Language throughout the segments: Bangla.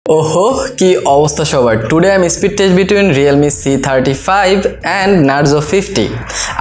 ओहो की अवस्था सबार today I am speed test between Realme C35 and Narzo 50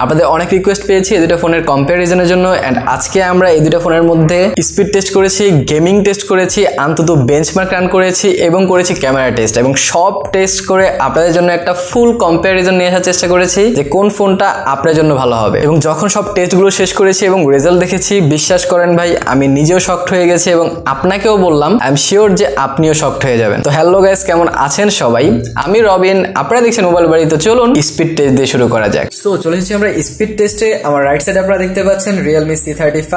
আপনাদের অনেক রিকোয়েস্ট পেয়েছি এই দুটো ফোনের কম্পারিজনের জন্য এন্ড আজকে আমরা এই দুটো ফোনের মধ্যে স্পিড টেস্ট করেছি গেমিং টেস্ট করেছি আন্তত বেঞ্চমার্ক রান করেছি এবং করেছি ক্যামেরা টেস্ট এবং সব টেস্ট করে আপনাদের জন্য একটা ফুল কম্পারিজন নিয়ে আসার চেষ্টা করেছি যে কোন ফোনটা আপনার জন্য ভালো হবে এবং যখন সব টেস্টগুলো শেষ করেছি এবং রেজাল্ট দেখেছি বিশ্বাস করেন ভাই আমি নিজেও শকড হয়ে গেছি এবং আপনাকেও বললাম আই এম শিওর যে আপনিও শকড হয়ে যাবেন। তো হ্যালো গাইস, কেমন আছেন সবাই? আমি রবিন, আপনারা দেখছেন মোবাইল বাড়ি। তো চলুন স্পিড টেস্ট দিয়ে শুরু করা যাক। সো চলে এসেছি আমরা স্পিড টেস্টে। আমার রাইট সাইডে আপনারা দেখতে পাচ্ছেন Realme C35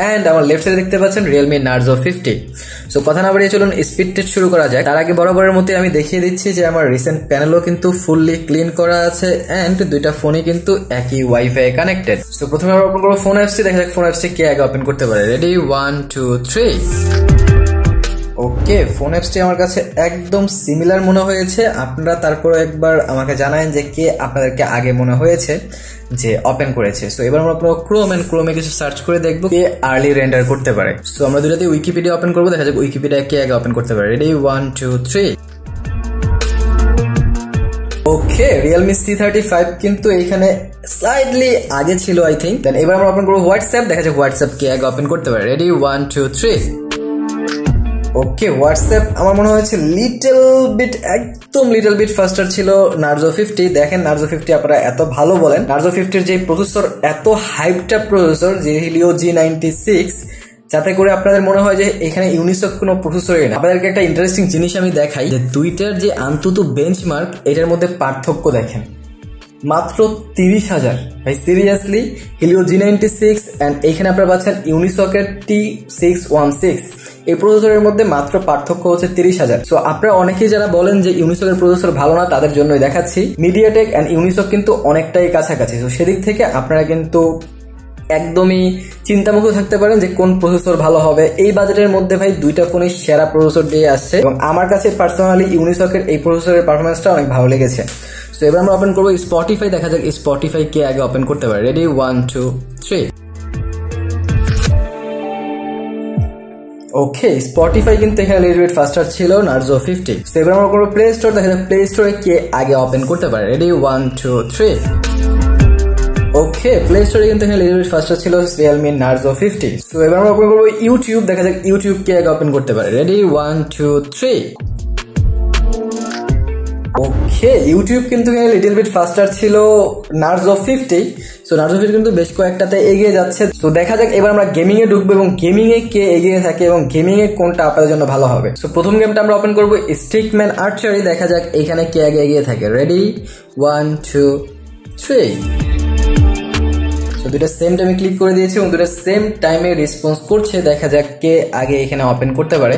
এন্ড আমার লেফট সাইডে দেখতে পাচ্ছেন Realme Narzo 50। সো কথা না বাড়িয়ে চলুন স্পিড টেস্ট শুরু করা যাক। তার আগে বরাবরের মতো আমি দেখিয়ে দিচ্ছি যে আমার রিসেন্ট প্যানেলও কিন্তু ফুললি ক্লিন করা আছে এন্ড দুইটা ফোনই কিন্তু একই ওয়াইফাই কানেক্টেড। সো প্রথমে আমরা ওপেন করব ফোন অ্যাপসটি, দেখা যাক ফোন অ্যাপসটি কে আগে ওপেন করতে পারে। রেডি 1 2 3। ওকে, ফোন অ্যাপসটি আমার কাছে একদম সিমিলার মনে হয়েছে। আপনারা তারপর একবার আমাকে জানান যে কে আপনাদেরকে আগে মনে হয়েছে যে ওপেন করেছে। সো এবার আমরা ক্রোমে কিছু সার্চ করে দেখবো কে আর্লি রেন্ডার করতে পারে। সো আমরা দুটাতে উইকিপিডিয়া ওপেন করবো, দেখা যাক উইকিপিডিয়া কে আগে ওপেন করতে পারে। রেডি 1 2 3। ওকে, Realme C35 কিন্তু এইখানে স্লাইটলি আগে ছিল আই থিঙ্ক। দেন এবার আমরা ওপেন করবো হোয়াটসঅ্যাপ, দেখা যাক হোয়াটসঅ্যাপ কে আগে ওপেন করতে পারে। রেডি 1 2 3। ওকে, হোয়াটসঅ্যাপ আমার মনে হয়েছে লিটল বিট ফাস্টার ছিল Narzo 50। দেখেন Narzo 50 আপনারা এত ভালো বলেন, Narzo 50 যে প্রসেসর এত হাইপটা প্রসেসর যে Helio G96, যাতে করে আপনাদের মনে হয় যে এখানে ইউনিসক কোনো প্রসেসরই না। আপনাদেরকে একটা ইন্টারেস্টিং জিনিস আমি দেখাই যে দুইটার যে আন্তত বেঞ্চমার্ক এটার মধ্যে পার্থক্য দেখেন মাত্র 30,000। ভাই সিরিয়াসলি, Helio G96 এন্ড এইখানে আপনারা পাচ্ছেন ইউনিসকের T616। এই প্রসেসরের মধ্যে মাত্র পার্থক্য হচ্ছে 30,000। সো আপনারা অনেকেই যারা বলেন যে ইউনিসকের প্রসেসর ভালো না তাদের জন্যই দেখাচ্ছি, মিডিয়াটেক এন্ড ইউনিসক কিন্তু অনেকটাই কাছাকাছি। তো সেদিক থেকে আপনারা কিন্তু একদমই চিন্তামুক্ত থাকতে পারেন যে কোন প্রসেসর ভালো হবে। এই বাজেটের মধ্যে ভাই দুইটা ফোনই সেরা প্রসেসর দিয়ে আসছে এবং আমার কাছে পার্সোনালি ইউনিসকের এই প্রসেসরের পারফরম্যান্সটা অনেক ভালো লেগেছে। সো এবার আমরা ওপেন করবো স্পটিফাই, দেখা যাক স্পটিফাই কে আগে ওপেন করতে পারে। রেডি 1 2 3। ওকে, স্পটিফাই কিন্তু এখানে লিটল বিট ফাস্টার ছিল Narzo 50। সো এবার আমরা করবো প্লে স্টোর, দেখা যাক প্লে স্টোরে কে আগে ওপেন করতে পারে। রেডি 1 2 3। ওকে, প্লে স্টোরে কিন্তু এখানে লিটল বিট ফাস্টার ছিল Realme Narzo 50। সো এবার আমরা ওপেন করবো ইউটিউব, দেখা যাক ইউটিউব কে আগে ওপেন করতে পারে। রেডি 1 2 3। ওকে, ইউটিউব কিন্তু এখানে লিটল বিট ফাস্টার ছিল Narzo 50। সো Narzo 50 কিন্তু বেশ কয়েকটাতে এগিয়ে যাচ্ছে। সো দেখা যাক এবার আমরা গেমিং এ ঢুকবো এবং গেমিং এ কে এগিয়ে থাকে এবং গেমিং এ কোনটা আপনাদের জন্য ভালো হবে। সো প্রথম গেমটা আমরা ওপেন করবো স্টিকম্যান আর্চারি, দেখা যাক এখানে কে আগে এগিয়ে থাকে। রেডি 1 2 3। সো দুটো সেম টাইমে ক্লিক করে দিয়েছি এবং দুটো সেম টাইমে রেসপন্স করছে, দেখা যাক কে আগে এখানে ওপেন করতে পারে।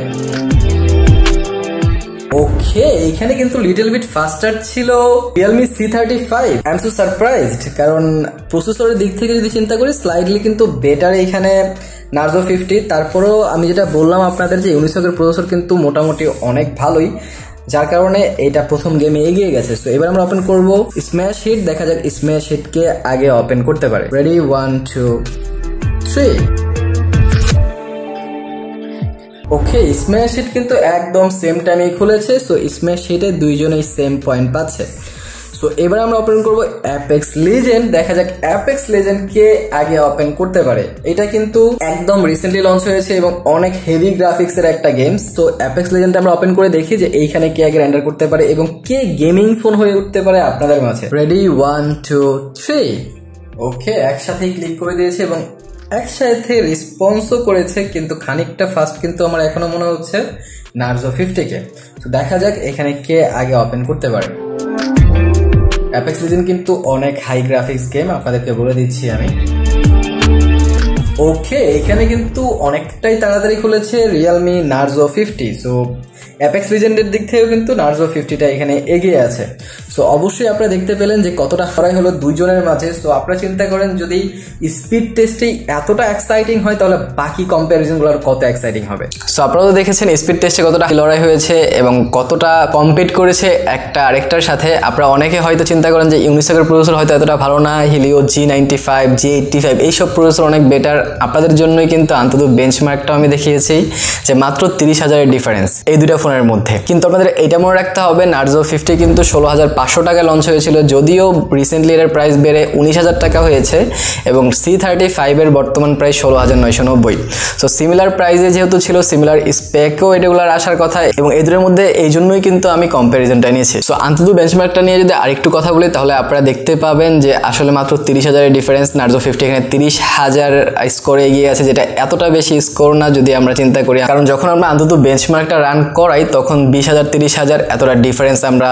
ওকে, এখানে কিন্তু লিটল বিট ফাস্টার ছিল Realme C35। I am so surprised, কারণ প্রসেসরের দিক থেকে যদি চিন্তা করি স্লাইডলি কিন্তু বেটার এখানে Narzo 50। তারপরেও আমি যেটা বললাম আপনাদের যে ইউনিসকের প্রসেসর কিন্তু মোটামুটি অনেক ভালোই, যার কারণে এটা প্রথম গেমে এগিয়ে গেছে। সো এবার আমরা ওপেন করব স্ম্যাশ হিট, দেখা যাক স্ম্যাশ হিট কে আগে ওপেন করতে পারে। রেডি 1 2 3। ওকে, স্ম্যাশ হিট কিন্তু একদম সেম টাইমে খুলেছে। সো স্ম্যাশ হিটে দুইজনেই সেম পয়েন্ট পাচ্ছে। সো এবার আমরা ওপেন করবো অ্যাপেক্স লিজেন্ড, দেখা যাক অ্যাপেক্স লিজেন্ড কে আগে ওপেন করতে পারে। এটা কিন্তু একদম রিসেন্টলি লঞ্চ হয়েছে এবং অনেক হেভি গ্রাফিক্স এর একটা গেমস। তো অ্যাপেক্স লিজেন্ড আমরা ওপেন করে দেখি যে এইখানে কে আগে রেন্ডার করতে পারে এবং কে গেমিং ফোন হয়ে উঠতে পারে আপনাদের মাঝে। রেডি 1 2 3। ওকে, একসাথেই ক্লিক করে দিয়েছে এবং একসাথে রেসপন্সও করেছে, কিন্তু খানিকটা ফাস্ট কিন্তু আমার এখনো মনে হচ্ছে Narzo 50 কে। তো দেখা যাক এখানে কে আগে ওপেন করতে পারে। অ্যাপেক্স লিজেন্ড কিন্তু অনেক হাই গ্রাফিক্স গেম, আপনাদেরকে বলে দিচ্ছি আমি। ওকে, এখানে কিন্তু অনেকটাই তাড়াতাড়ি খুলেছে Realme Narzo 50। সো অ্যাপেক্স লিজেন্ডের দিক থেকেও কিন্তু Narzo 50টা এখানে এগিয়ে আছে। সো অবশ্যই আপনারা দেখতে পেলেন যে কতটা হারাই হলো দুইজনের মাঝে। সো আপনারা চিন্তা করেন যদি স্পিড টেস্টেই এতটা এক্সাইটিং হয় তাহলে বাকি কম্প্যারিজনগুলো আর কত এক্সাইটিং হবে। সো আপনারা তো দেখেছেন স্পিড টেস্টে কতটা লড়াই হয়েছে এবং কতটা কম্পিট করেছে একটা আরেকটার সাথে। আপনারা অনেকে হয়তো চিন্তা করেন যে ইউনিসকের প্রসেসর হয়তো এতটা ভালো না, Helio G95 G85 এইসব প্রসেসর অনেক বেটার। আপনাদের জন্যই কিন্তু অন্তত বেঞ্চমার্কটাও আমি দেখিয়েছি যে মাত্র 30,000 এর ডিফারেন্স। এই দুটো দুইটা ফোনের মধ্যে। কিন্তু আপনাদের এটা মনে রাখতে হবে Narzo 50 কিন্তু 16,500 টাকায় লঞ্চ হয়েছিল, যদিও রিসেন্টলি এর প্রাইস বেড়ে 19,000 টাকা হয়েছে এবং C35 এর বর্তমান প্রাইস 16,990। সো সিমিলার প্রাইসে যেহেতু ছিল, সিমিলার স্পেকও এগুলার আসার কথা এবং এই দুটোর মধ্যে এই জন্যই কিন্তু আমি কম্প্যারিজনটা নিয়েছি। সো আন্তর্জাতিক বেঞ্চমার্কটা নিয়ে যদি আরেকটু কথা বলি তাহলে আপনারা দেখতে পাবেন যে আসলে মাত্র 30,000 এর ডিফারেন্স। Narzo 50 এখানে 30,000 স্কোরে এগিয়ে আছে, যেটা এতটা বেশি স্কোর না যদি আমরা চিন্তা করি, কারণ যখন আমরা আন্তর্জাতিক বেঞ্চমার্কটা রান করাই তখন 20,000 30,000 এতটা ডিফারেন্স আমরা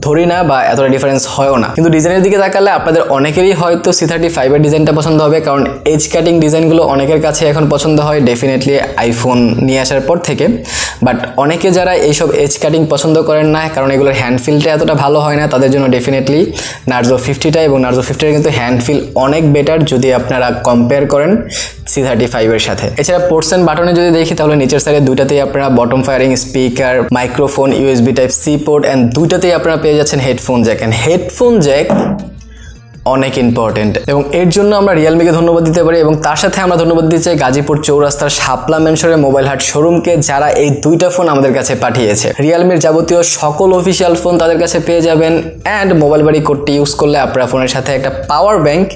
ধরি না বা এতটা ডিফারেন্স হয়ও না। কিন্তু ডিজাইনের দিকে তাকালে আপনাদের অনেকেরই হয়তো C35 এর ডিজাইনটা পছন্দ হবে, কারণ এজ কাটিং ডিজাইনগুলো অনেকের কাছে এখন পছন্দ হয় ডেফিনেটলি আইফোন নিয়ে আসার পর থেকে। বাট অনেকে যারা এইসব এজ কাটিং পছন্দ করেন না, কারণ এগুলোর হ্যান্ডফিলটা এতটা ভালো হয় না, তাদের জন্য ডেফিনেটলি Narzo 50টা এবং Narzo 50 এর কিন্তু হ্যান্ডফিল অনেক বেটার যদি আপনারা কম্পেয়ার করেন C35 এর সাথে। এছাড়া পোর্টস এন্ড বাটনে যদি দেখি তাহলে নিচের সাইডে দুইটাতেই আপনারা bottom firing speaker, microphone, USB type C port and দুইটাতেই আপনারা পেয়ে যাচ্ছেন headphone jack. And headphone jack অনেক ইম্পর্টেন্ট এবং এর জন্য আমরা রিয়েলমিকে ধন্যবাদ দিতে পারি এবং তার সাথে আমরা ধন্যবাদ দিতে চাই গাজীপুর চৌরাস্তার শাপলা মেনশনের মোবাইল হাট শোরুমকে, যারা এই দুইটা ফোন আমাদের কাছে পাঠিয়েছে। রিয়েলমির যাবতীয় সকল অফিসিয়াল ফোন তাদের কাছে পেয়ে যাবেন অ্যান্ড মোবাইল বাড়ি কোডটি ইউজ করলে আপনারা ফোনের সাথে একটা পাওয়ার ব্যাংক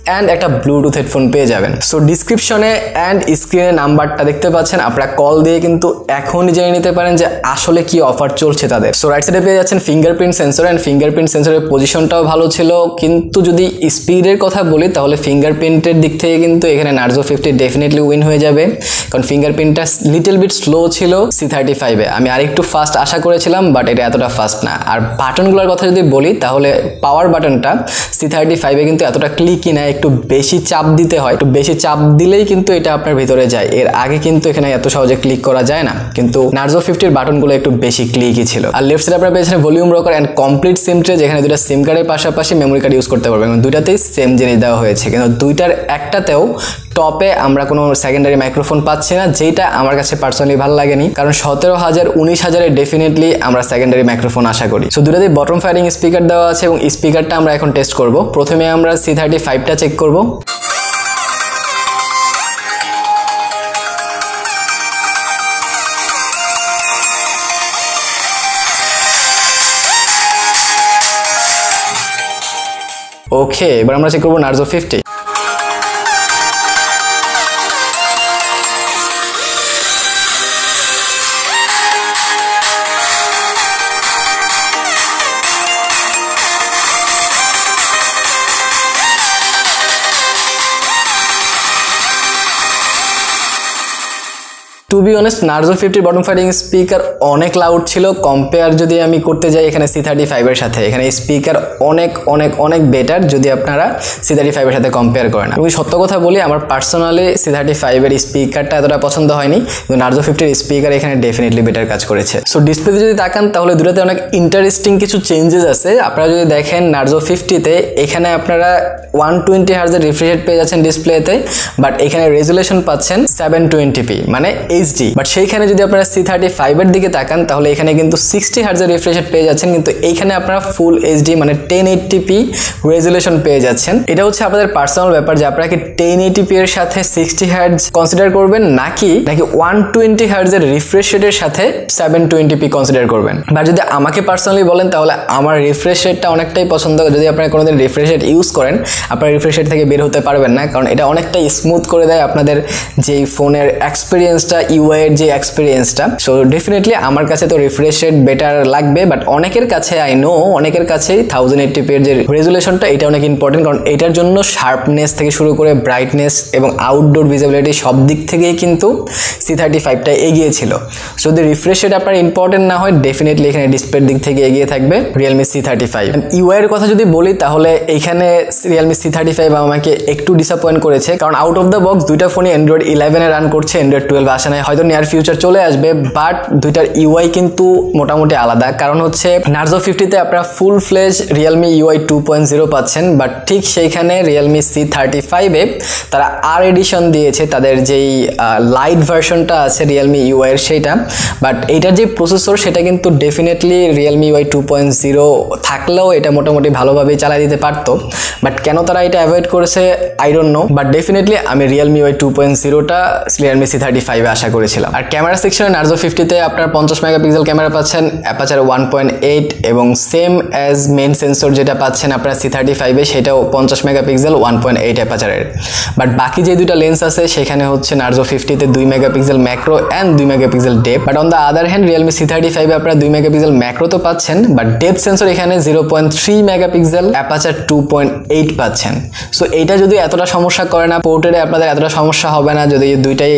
অ্যান্ড একটা ব্লুটুথ হেডফোন পেয়ে যাবেন। সো ডিসক্রিপশনে অ্যান্ড স্ক্রিনে নাম্বারটা দেখতে পাচ্ছেন, আপনারা কল দিয়ে কিন্তু এখনই জেনে নিতে পারেন যে আসলে কি অফার চলছে তাদের। সো রাইট সাইডে পেয়ে যাচ্ছেন ফিঙ্গারপ্রিন্ট সেন্সর অ্যান্ড ফিঙ্গারপ্রিন্ট সেন্সরের পজিশনটাও ভালো ছিল, কিন্তু যদি স্পিডের কথা বলি তাহলে ফিঙ্গারপ্রিন্টের দিক থেকে কিন্তু এখানে Narzo 50 ডেফিনেটলি উইন হয়ে যাবে, কারণ ফিঙ্গারপ্রিন্টটা লিটল বিট স্লো ছিল C35 এ। আমি আরেকটু ফাস্ট আশা করেছিলাম, বাট এটা এতটা ফাস্ট না। আর বাটনগুলোর কথা যদি বলি তাহলে পাওয়ার বাটনটা C35 এ কিন্তু এতটা ক্লিকই না, একটু বেশি চাপ দিতে হয়, একটু বেশি চাপ দিলেই কিন্তু এটা আপনার ভিতরে যায়। এর আগে কিন্তু এখানে এত সহজে ক্লিক করা যায় না, কিন্তু Narzo 50 এর বাটনগুলো একটু বেশি ক্লিকই ছিল। আর লেফট সাইডে আপনারা পেয়েছেন volume rocker and complete SIM tray, যেখানে দুটো সিম কার্ডের পাশাপাশি মেমোরি কার্ড ইউজ করতে পারবেন। দুইটাতেই সেম জিনিস দেওয়া হয়েছে, কিন্তু দুইটার একটাতেও টপে আমরা কোনো সেকেন্ডারি মাইক্রোফোন পাচ্ছি না, যেটা আমার কাছে পার্সোনালি ভালো লাগেনি, কারণ 17,000 19,000 ডেফিনেটলি আমরা সেকেন্ডারি মাইক্রোফোন আশা করি। সো দুটাতেই বটম ফায়ারিং স্পিকার দেওয়া আছে এবং স্পিকারটা আমরা এখন টেস্ট করব। প্রথমে আমরা C35টা চেক করব। ওকে, এবার আমরা চেক করবো Narzo 50। To be honest Narzo 50 bottom firing speaker অনেক লাউড ছিল, কম্পেয়ার যদি আমি করতে যাই এখানে C35 এর সাথে, এখানে স্পিকার অনেক অনেক অনেক বেটার যদি আপনারা C35 এর সাথে কম্পেয়ার করেন। আমি সত্য কথা বলি, আমার পার্সোনালি C35 এর স্পিকারটা এতটা পছন্দ হয়নি, কিন্তু Narzo 50 এর স্পিকার এখানে ডেফিনেটলি বেটার কাজ করেছে। সো ডিসপ্লেতে যদি তাকান তাহলে দুটোতে অনেক ইন্টারেস্টিং কিছু চেঞ্জেস আছে। আপনারা যদি দেখেন Narzo 50তে এখানে আপনারা 120 Hz এর রিফ্রেশ রেট পেয়ে যাচ্ছেন ডিসপ্লেতে, বাট এখানে রেজুলেশন পাচ্ছেন 720p মানে HD। বাট সেইখানে যদি আপনারা C35 এর দিকে তাকান তাহলে এখানে কিন্তু 60 Hz এর রিফ্রেশ রেট পেয়ে যাচ্ছেন, কিন্তু এইখানে আপনারা ফুল HD মানে 1080p রেজুলেশন পেয়ে যাচ্ছেন। এটা হচ্ছে আপনাদের পার্সোনাল ব্যাপার যে আপনারা কি 1080p এর সাথে 60 Hz কনসিডার করবেন নাকি 120 Hz এর রিফ্রেশ রেটের সাথে 720p কনসিডার করবেন। বা যদি আমাকে পার্সোনালি বলেন তাহলে আমার রিফ্রেশ রেটটা অনেকটাই পছন্দ। যদি আপনারা কোনোদিন রিফ্রেশ রেট ইউজ করেন আপনারা রিফ্রেশ রেট থেকে বের হতে পারবেন না, কারণ এটা অনেকটাই স্মুথ করে দেয় আপনাদের যেই ফোনের এক্সপিরিয়েন্সটা, ইউআই এর যে এক্সপিরিয়েন্সটা। সো ডেফিনেটলি আমার কাছে তো রিফ্রেশ রেট বেটার লাগবে, বাট অনেকের কাছে আই নো অনেকের কাছেই 1080p এর যে রেজুলেশনটা এটা অনেক ইম্পর্টেন্ট, কারণ এটার জন্য শার্পনেস থেকে শুরু করে ব্রাইটনেস এবং আউটডোর ভিজিবিলিটি সব দিক থেকেই কিন্তু C35টা এগিয়ে ছিল। সো যদি রিফ্রেশ রেট আপনার ইম্পর্টেন্ট না হয় ডেফিনেটলি এখানে ডিসপ্লের দিক থেকে এগিয়ে থাকবে Realme C35। ইউআই এর কথা যদি বলি তাহলে এখানে Realme C35 আমাকে একটু ডিসঅ্যাপয়েন্ট করেছে, কারণ আউট অফ দ্য বক্স দুইটা ফোনই Android 11 এ রান করছে, Android 12 আসে না, হয়তো নিয়ার ফিউচার চলে আসবে, বাট দুইটার ইউআই কিন্তু মোটামুটি আলাদা। কারণ হচ্ছে Narzo 50তে আপনারা ফুল ফ্লেজ Realme UI 2.0 পাচ্ছেন, বাট ঠিক সেইখানে Realme C35 এ তারা আর এডিশন দিয়েছে, তাদের যেই লাইট ভার্সনটা আছে Realme UI এর সেইটা, বাট এইটার যে প্রসেসর সেটা কিন্তু ডেফিনেটলি Realme UI 2.0 থাকলেও এটা মোটামুটি ভালোভাবেই চালাই দিতে পারতো, বাট কেন তারা এটা অ্যাভয়েড করেছে I don't know. But definitely আমি Realme UI 2.0টা Realme C35 এ আশা করেছিলাম। আর ক্যামেরা সেকশনে নার্জো 50 তে আপনার 50 মেগাপিক্সেল ক্যামেরা পাচ্ছেন, অ্যাপারচার 1.8 এবং সেম অ্যাজ মেইন সেন্সর যেটা পাচ্ছেন আপনার C35 এ সেটাও 50 মেগাপিক্সেল 1.8 অ্যাপারচারের। বাট বাকি যে দুইটা লেন্স আছে সেখানে হচ্ছে নার্জো 50 তে 2 megapixel macro and 2 megapixel depth. But on the other hand Realme C35 এ আপনারা 2 মেগাপিক্সেল ম্যাক্রো তো পাচ্ছেন, বাট ডেপ সেন্সর এখানে 0.3 মেগাপিক্সেল, অ্যাপারচার 2.8 পাচ্ছেন। সো এইটা যদি এতটা সমস্যা করে না, পোর্ট্রেটে আপনাদের এতটা সমস্যা হবে না যদি দুইটাই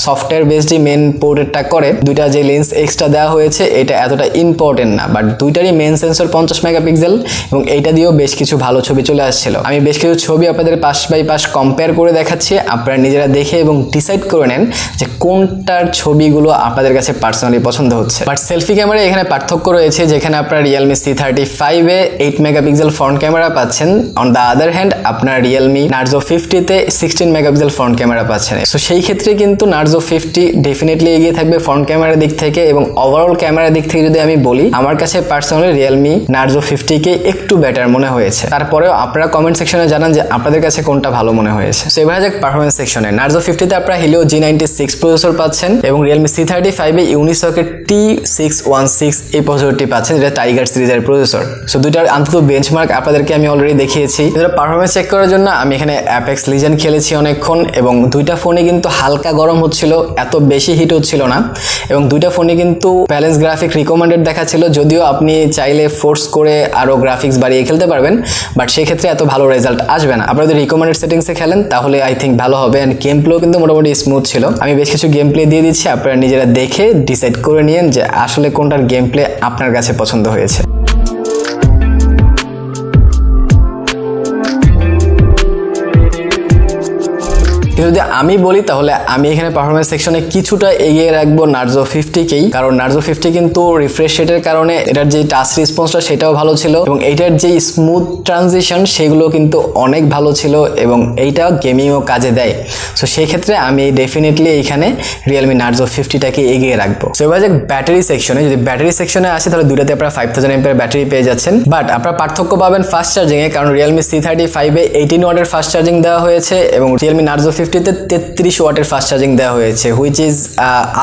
সফটওয়্যার বেসডই মেন পোর্ট্রেটটা করে। দুইটা যে লেন্স এক্সট্রা দেওয়া হয়েছে এটা এতটা ইম্পর্টেন্ট না, বাট দুইটারই মেন সেন্সর 50 মেগাপিক্সেল এবং এইটা দিয়েও বেশ কিছু ভালো ছবি চলে আসছিল। আমি বেশ কিছু ছবি আপনাদের পাশ বাই পাশ কম্পেয়ার করে দেখাচ্ছি, আপনারা নিজেরা দেখে এবং ডিসাইড করে নেন যে কোনটার ছবিগুলো আপনাদের কাছে পার্সোনালি পছন্দ হচ্ছে। বাট সেলফি ক্যামেরা এখানে পার্থক্য রয়েছে, যেখানে আপনার Realme C35 এ 8 মেগাপিক্সেল ফ্রন্ট ক্যামেরা পাচ্ছেন, অন দ্য আদার হ্যান্ড আপনার Realme Narzo 50 তে 16 মেগাপিক্সেল ফ্রন্ট ক্যামেরা পাচ্ছেন। সো সেই ক্ষেত্রে কিন্তু Narzo 50 ডেফিনেটলি এগিয়ে থাকবে ফ্রন্ট ক্যামেরার দিক থেকে, এবং ওভারঅল ক্যামেরার দিক থেকে যদি আমি বলি আমার কাছে পার্সোনালি Realme Narzo 50 কে একটু বেটার মনে হয়েছে। তারপরেও আপনারা কমেন্ট সেকশনে জানান যে আপনাদের কাছে কোনটা ভালো মনে হয়েছে। সো এবার যাক পারফরম্যান্স সেকশনে। Narzo 50 তে আপনারা Helio G96 প্রসেসর পাচ্ছেন এবং Realme C35 এ Unisoc এর T616 এই প্রসেসরটি পাচ্ছেন, যেটা টাইগার সিরিজের প্রসেসর। সো দুইটার আন্তত বেঞ্চমার্ক আপনাদেরকে আমি অলরেডি দেখিয়েছি। এর পারফরম্যান্স চেক করার জন্য আমি এখানে Apex Legends খেলেছি অনেকক্ষণ, এবং দুইটা ফোনে কিন্তু হালকা গরম হচ্ছিল, এত বেশি হিট হচ্ছিল না, এবং দুইটা ফোনে কিন্তু ব্যালেন্স গ্রাফিক রিকমেন্ডেড দেখাচ্ছিল। যদিও আপনি চাইলে ফোর্স করে আরো গ্রাফিক্স বাড়িয়ে খেলতে পারবেন, বাট সেই ক্ষেত্রে এত ভালো রেজাল্ট আসবে না। আপনারা যদি রিকমেন্ডেড সেটিংসে খেলেন তাহলে আই থিঙ্ক ভালো হবে। এন্ড গেম প্লেও কিন্তু মোটামুটি স্মুথ ছিল। আমি বেশ কিছু গেম প্লে দিয়ে দিচ্ছি, আপনারা নিজেরা দেখে ডিসাইড করে নিন যে আসলে কোনটার গেম প্লে আপনার কাছে পছন্দ হয়েছে। যদি আমি বলি তাহলে আমি এখানে পারফরম্যান্স সেকশনে কিছুটা এগিয়ে রাখবো Narzo 50 কেই, কারণ Narzo 50 কিন্তু রিফ্রেশ রেটের কারণে এটার যে টাচ রেসপন্সটা সেটাও ভালো ছিল, এবং এইটার যে স্মুথ ট্রানজিশন সেগুলো কিন্তু অনেক ভালো ছিল, এবং এইটাও গেমিংও কাজে দেয়। সো সেই ক্ষেত্রে আমি ডেফিনেটলি এইখানে Realme Narzo 50টাকে এগিয়ে রাখবো। সো এবার যে ব্যাটারি সেকশনে, যদি ব্যাটারি সেকশনে আসে তাহলে দুইটাতে আপনারা 5000 mAh ব্যাটারি পেয়ে যাচ্ছেন, বাট আপনারা পার্থক্য পাবেন ফাস্ট চার্জিং এ, কারণ Realme C35 এ 18 ওয়াটের ফাস্ট চার্জিং দেওয়া হয়েছে এবং Realme Narzo 50 তে 33 ওয়াটের ফাস্ট চার্জিং দেওয়া হয়েছে, হুইচ ইজ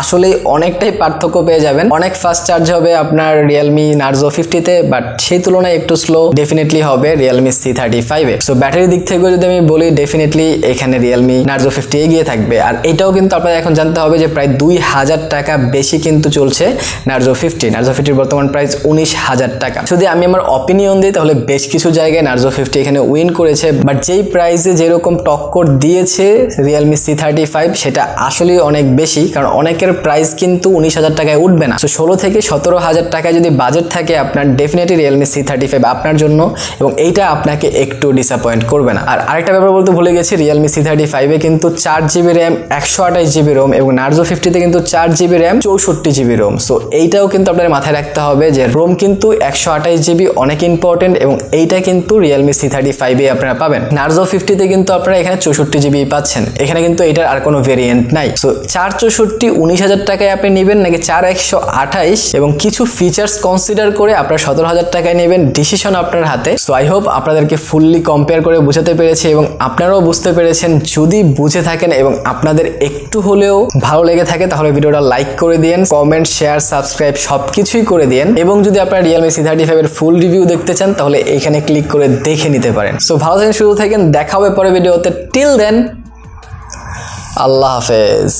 আসলে অনেকটাই পার্থক্য পেয়ে যাবেন। অনেক ফাস্ট চার্জ হবে আপনার Realme Narzo 50 তে, বাট সেই তুলনায় একটু স্লো ডেফিনেটলি হবে Realme C35 এ। সো ব্যাটারির দিক থেকে যদি আমি বলি ডেফিনেটলি এখানে Realme Narzo 50 এগিয়ে থাকবে। আর এটাও কিন্তু আপনারা এখন জানতে হবে যে প্রায় 2000 টাকা বেশি কিন্তু চলছে Narzo 50 এর বর্তমান প্রাইস 19,000 টাকা। যদি আমি আমার অপিনিয়ন দিই তাহলে বেশ কিছু জায়গায় Narzo 50 এখানে উইন করেছে, বাট যেই প্রাইসে যেরকম টক্কর দিয়েছে Realme C35 সেটা আসলে অনেক বেশি, কারণ অনেকের প্রাইস কিন্তু 19,000 টাকায় উঠবে না। সো 16 থেকে 17,000 টাকায় যদি বাজেট থাকে আপনার ডেফিনেটলি Realme C35 আপনার জন্য, এবং এইটা আপনাকে একটু ডিসঅ্যাপয়েন্ট করবে না। আর আরেকটা ব্যাপার বলতে ভুলে গেছি, Realme C35 এ কিন্তু 4GB RAM 128GB ROM এবং Narzo 50 তে কিন্তু 4GB RAM 64GB ROM। So এইটাও কিন্তু আপনাদের মাথায় রাখতে হবে যে ROM কিন্তু 128GB অনেক ইম্পর্টেন্ট, এবং এইটা কিন্তু Realme C35 এ আপনারা পাবেন। Narzo 50 তে কিন্তু আপনারা এখানে 64GB পাচ্ছেন, এখানে কিন্তু এটার আর কোনো ভেরিয়েন্ট নাই। সো 464 19,000 টাকায় আপনি নেবেন নাকি 4128 এবং কিছু ফিচার্স কনসিডার করে আপনারা 17,000 টাকায় নেবেন, ডিসিশন আপনার হাতে। সো আই হোপ আপনাদেরকে ফুললি কম্পেয়ার করে বুঝাতে পেরেছি এবং আপনারাও বুঝতে পেরেছেন। যদি বুঝে থাকেন এবং আপনাদের একটু হলেও ভালো লেগে থাকে তাহলে ভিডিওটা লাইক করে দিন, কমেন্ট, শেয়ার, সাবস্ক্রাইব সবকিছুই করে দিন, এবং যদি আপনারা Realme C35 এর ফুল রিভিউ দেখতে চান তাহলে এখানে ক্লিক করে দেখে নিতে পারেন। সো ভালো থাকেন, সুস্থ থাকেন, দেখা হবে পরের ভিডিওতে। টিল দেন আল্লাহ হাফেজ।